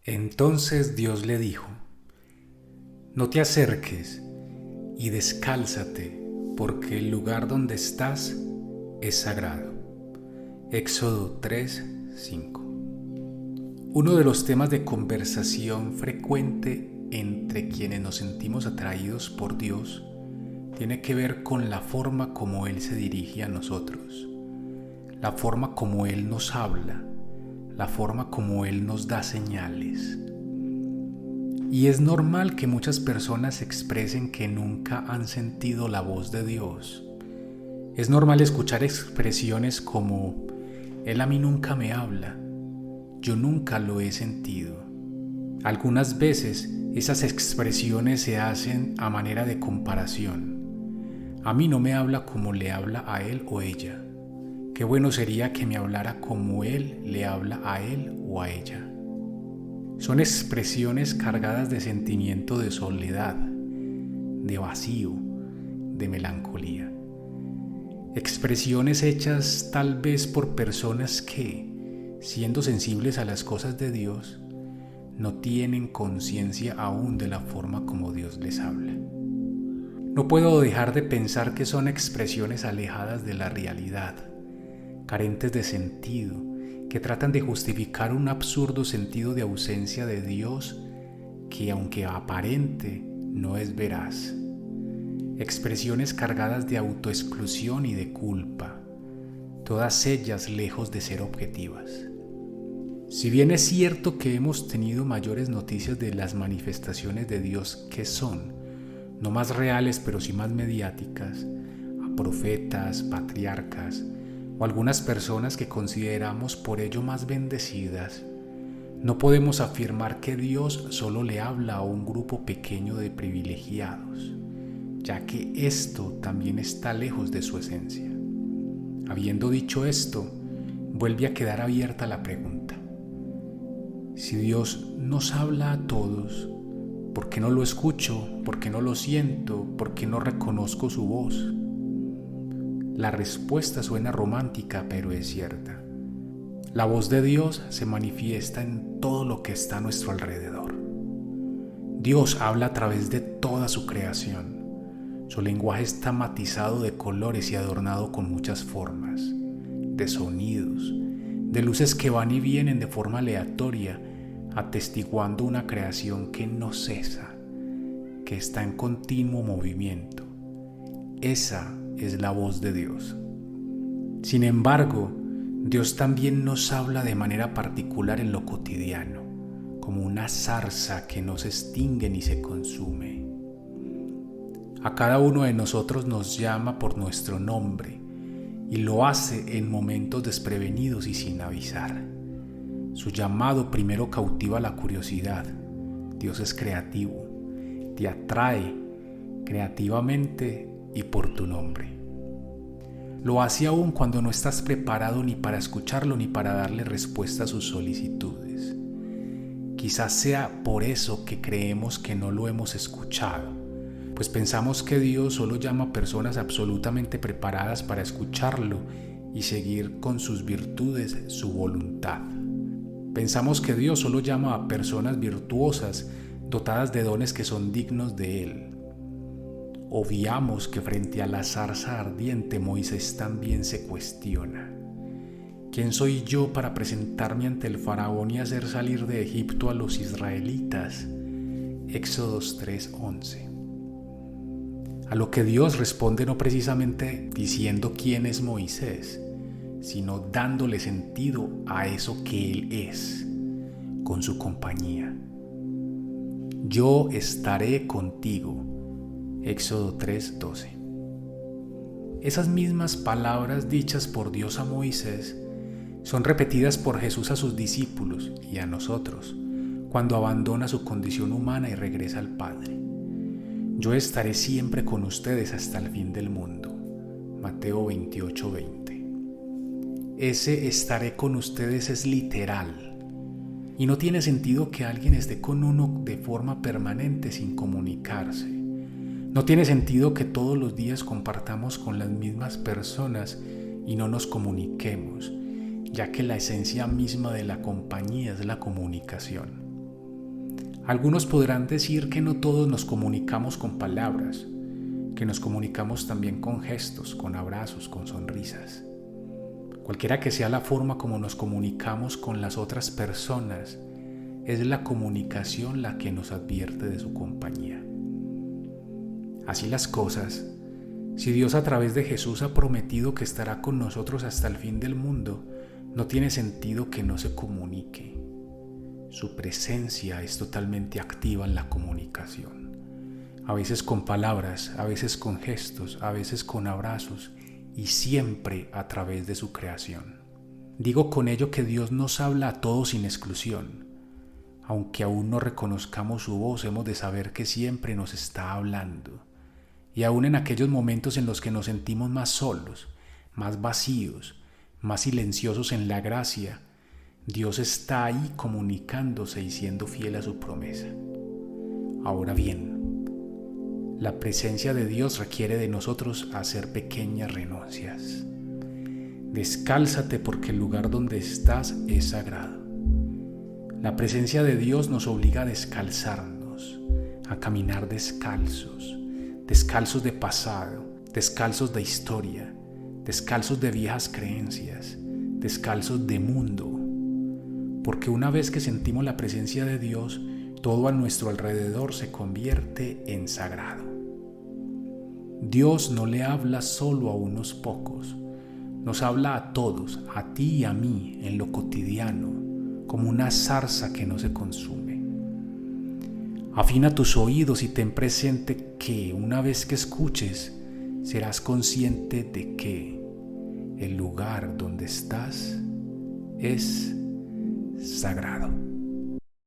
Entonces Dios le dijo: No te acerques y descálzate, porque el lugar donde estás es sagrado. Éxodo 3:5. Uno de los temas de conversación frecuente entre quienes nos sentimos atraídos por Dios tiene que ver con la forma como Él se dirige a nosotros, la forma como Él nos habla, la forma como Él nos da señales. Y es normal que muchas personas expresen que nunca han sentido la voz de Dios. Es normal escuchar expresiones como: Él a mí nunca me habla, yo nunca lo he sentido. Algunas veces esas expresiones se hacen a manera de comparación. A mí no me habla como le habla a él o ella. Qué bueno sería que me hablara como él le habla a él o a ella. Son expresiones cargadas de sentimiento de soledad, de vacío, de melancolía. Expresiones hechas tal vez por personas que, siendo sensibles a las cosas de Dios, no tienen conciencia aún de la forma como Dios les habla. No puedo dejar de pensar que son expresiones alejadas de la realidad, carentes de sentido, que tratan de justificar un absurdo sentido de ausencia de Dios que, aunque aparente, no es veraz. Expresiones cargadas de autoexclusión y de culpa, todas ellas lejos de ser objetivas. Si bien es cierto que hemos tenido mayores noticias de las manifestaciones de Dios que son, no más reales pero sí más mediáticas, a profetas, patriarcas o algunas personas que consideramos por ello más bendecidas, no podemos afirmar que Dios solo le habla a un grupo pequeño de privilegiados, ya que esto también está lejos de su esencia. Habiendo dicho esto, vuelve a quedar abierta la pregunta: si Dios nos habla a todos, ¿por qué no lo escucho? ¿Por qué no lo siento? ¿Por qué no reconozco su voz? La respuesta suena romántica, pero es cierta. La voz de Dios se manifiesta en todo lo que está a nuestro alrededor. Dios habla a través de toda su creación. Su lenguaje está matizado de colores y adornado con muchas formas, de sonidos, de luces que van y vienen de forma aleatoria, atestiguando una creación que no cesa, que está en continuo movimiento. Esa es la voz de Dios. Sin embargo, Dios también nos habla de manera particular en lo cotidiano, como una zarza que no se extingue ni se consume. A cada uno de nosotros nos llama por nuestro nombre y lo hace en momentos desprevenidos y sin avisar. Su llamado primero cautiva la curiosidad. Dios es creativo, te atrae creativamente y por tu nombre. Lo hace aún cuando no estás preparado ni para escucharlo ni para darle respuesta a sus solicitudes. Quizás sea por eso que creemos que no lo hemos escuchado, pues pensamos que Dios solo llama a personas absolutamente preparadas para escucharlo y seguir con sus virtudes su voluntad. Pensamos que Dios solo llama a personas virtuosas, dotadas de dones que son dignos de Él. Obviamos que frente a la zarza ardiente Moisés también se cuestiona: ¿quién soy yo para presentarme ante el faraón y hacer salir de Egipto a los israelitas? Éxodo 3:11. A lo que Dios responde no precisamente diciendo quién es Moisés, sino dándole sentido a eso que Él es, con su compañía. Yo estaré contigo. Éxodo 3:12. Esas mismas palabras dichas por Dios a Moisés son repetidas por Jesús a sus discípulos y a nosotros cuando abandona su condición humana y regresa al Padre. Yo estaré siempre con ustedes hasta el fin del mundo. Mateo 28:20. Ese estaré con ustedes es literal. Y no tiene sentido que alguien esté con uno de forma permanente sin comunicarse. No tiene sentido que todos los días compartamos con las mismas personas y no nos comuniquemos, ya que la esencia misma de la compañía es la comunicación. Algunos podrán decir que no todos nos comunicamos con palabras, que nos comunicamos también con gestos, con abrazos, con sonrisas. Cualquiera que sea la forma como nos comunicamos con las otras personas, es la comunicación la que nos advierte de su compañía. Así las cosas, si Dios a través de Jesús ha prometido que estará con nosotros hasta el fin del mundo, no tiene sentido que no se comunique. Su presencia es totalmente activa en la comunicación. A veces con palabras, a veces con gestos, a veces con abrazos y siempre a través de su creación. Digo con ello que Dios nos habla a todos sin exclusión. Aunque aún no reconozcamos su voz, hemos de saber que siempre nos está hablando. Y aún en aquellos momentos en los que nos sentimos más solos, más vacíos, más silenciosos en la gracia, Dios está ahí comunicándose y siendo fiel a su promesa. Ahora bien, la presencia de Dios requiere de nosotros hacer pequeñas renuncias. Descálzate porque el lugar donde estás es sagrado. La presencia de Dios nos obliga a descalzarnos, a caminar descalzos, descalzos de pasado, descalzos de historia, descalzos de viejas creencias, descalzos de mundo. Porque una vez que sentimos la presencia de Dios, todo a nuestro alrededor se convierte en sagrado. Dios no le habla solo a unos pocos, nos habla a todos, a ti y a mí, en lo cotidiano, como una zarza que no se consume. Afina tus oídos y ten presente que una vez que escuches, serás consciente de que el lugar donde estás es sagrado.